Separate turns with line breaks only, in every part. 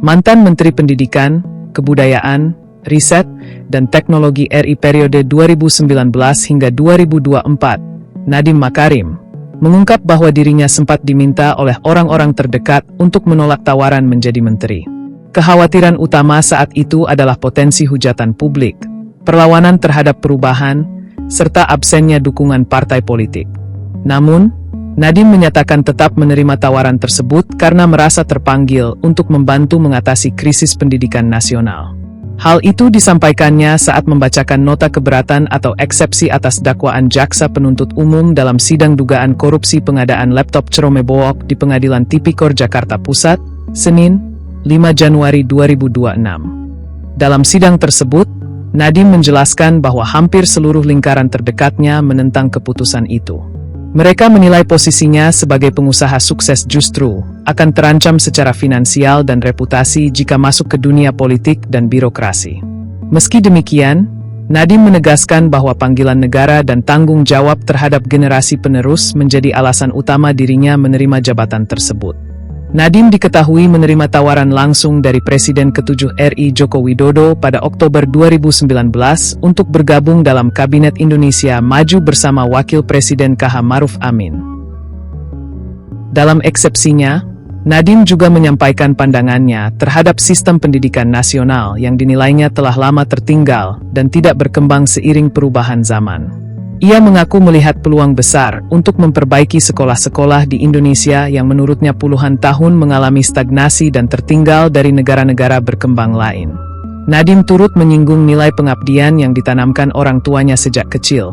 Mantan Menteri Pendidikan, Kebudayaan, Riset, dan Teknologi RI periode 2019 hingga 2024, Nadiem Makarim, mengungkap bahwa dirinya sempat diminta oleh orang-orang terdekat untuk menolak tawaran menjadi menteri. Kekhawatiran utama saat itu adalah potensi hujatan publik, perlawanan terhadap perubahan, serta absennya dukungan partai politik. Namun, Nadiem menyatakan tetap menerima tawaran tersebut karena merasa terpanggil untuk membantu mengatasi krisis pendidikan nasional. Hal itu disampaikannya saat membacakan nota keberatan atau eksepsi atas dakwaan jaksa penuntut umum dalam sidang dugaan korupsi pengadaan laptop Ceromebook di Pengadilan Tipikor Jakarta Pusat, Senin, 5 Januari 2026. Dalam sidang tersebut, Nadiem menjelaskan bahwa hampir seluruh lingkaran terdekatnya menentang keputusan itu. Mereka menilai posisinya sebagai pengusaha sukses justru akan terancam secara finansial dan reputasi jika masuk ke dunia politik dan birokrasi. Meski demikian, Nadiem menegaskan bahwa panggilan negara dan tanggung jawab terhadap generasi penerus menjadi alasan utama dirinya menerima jabatan tersebut. Nadiem diketahui menerima tawaran langsung dari Presiden ke-7 RI Joko Widodo pada Oktober 2019 untuk bergabung dalam Kabinet Indonesia Maju bersama Wakil Presiden KH Maruf Amin. Dalam eksepsinya, Nadiem juga menyampaikan pandangannya terhadap sistem pendidikan nasional yang dinilainya telah lama tertinggal dan tidak berkembang seiring perubahan zaman. Ia mengaku melihat peluang besar untuk memperbaiki sekolah-sekolah di Indonesia yang menurutnya puluhan tahun mengalami stagnasi dan tertinggal dari negara-negara berkembang lain. Nadiem turut menyinggung nilai pengabdian yang ditanamkan orang tuanya sejak kecil,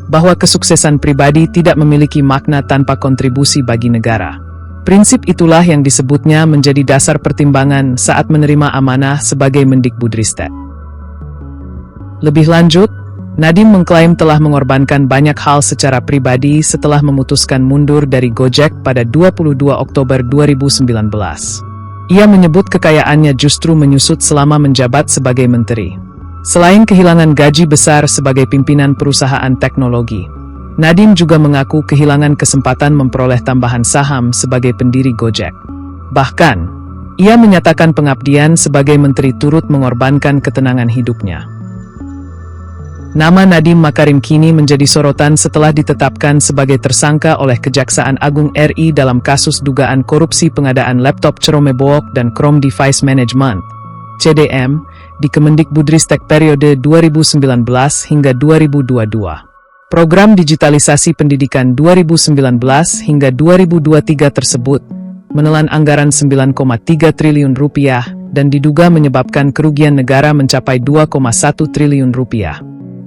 bahwa kesuksesan pribadi tidak memiliki makna tanpa kontribusi bagi negara. Prinsip itulah yang disebutnya menjadi dasar pertimbangan saat menerima amanah sebagai Mendikbudristek. Lebih lanjut, Nadiem mengklaim telah mengorbankan banyak hal secara pribadi setelah memutuskan mundur dari Gojek pada 22 Oktober 2019. Ia menyebut kekayaannya justru menyusut selama menjabat sebagai menteri. Selain kehilangan gaji besar sebagai pimpinan perusahaan teknologi, Nadiem juga mengaku kehilangan kesempatan memperoleh tambahan saham sebagai pendiri Gojek. Bahkan, ia menyatakan pengabdian sebagai menteri turut mengorbankan ketenangan hidupnya. Nama Nadiem Makarim kini menjadi sorotan setelah ditetapkan sebagai tersangka oleh Kejaksaan Agung RI dalam kasus dugaan korupsi pengadaan laptop Ceromebook dan Chrome Device Management (CDM) di Kemendikbudristek periode 2019 hingga 2022. Program digitalisasi pendidikan 2019 hingga 2023 tersebut menelan anggaran Rp9,3 triliun dan diduga menyebabkan kerugian negara mencapai Rp2,1 triliun.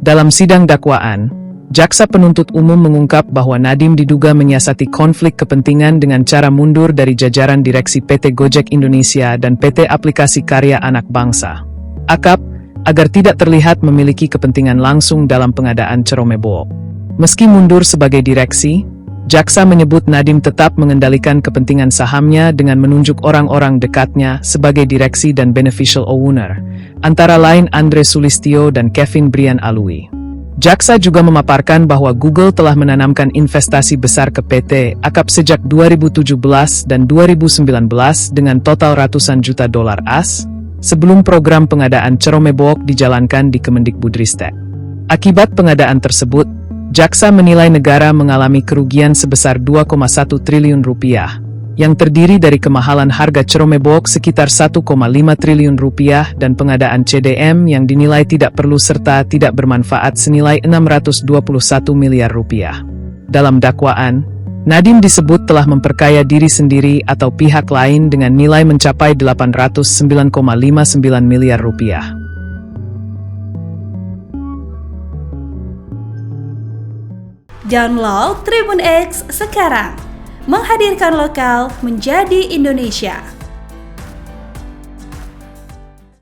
Dalam sidang dakwaan, jaksa penuntut umum mengungkap bahwa Nadiem diduga menyiasati konflik kepentingan dengan cara mundur dari jajaran direksi PT Gojek Indonesia dan PT Aplikasi Karya Anak Bangsa (AKAP) agar tidak terlihat memiliki kepentingan langsung dalam pengadaan Ceromebook. Meski mundur sebagai direksi, jaksa menyebut Nadiem tetap mengendalikan kepentingan sahamnya dengan menunjuk orang-orang dekatnya sebagai direksi dan beneficial owner, antara lain Andre Sulistyo dan Kevin Brian Alwi. Jaksa juga memaparkan bahwa Google telah menanamkan investasi besar ke PT AKAP sejak 2017 dan 2019 dengan total ratusan juta dolar AS, sebelum program pengadaan Ceromebook dijalankan di Kemendikbudristek. Akibat pengadaan tersebut, jaksa menilai negara mengalami kerugian sebesar Rp2,1 triliun, yang terdiri dari kemahalan harga Ceromebook sekitar Rp1,5 triliun dan pengadaan CDM yang dinilai tidak perlu serta tidak bermanfaat senilai Rp621 miliar. Dalam dakwaan, Nadiem disebut telah memperkaya diri sendiri atau pihak lain dengan nilai mencapai Rp809,59 miliar.
Download Tribun X sekarang, menghadirkan lokal menjadi Indonesia.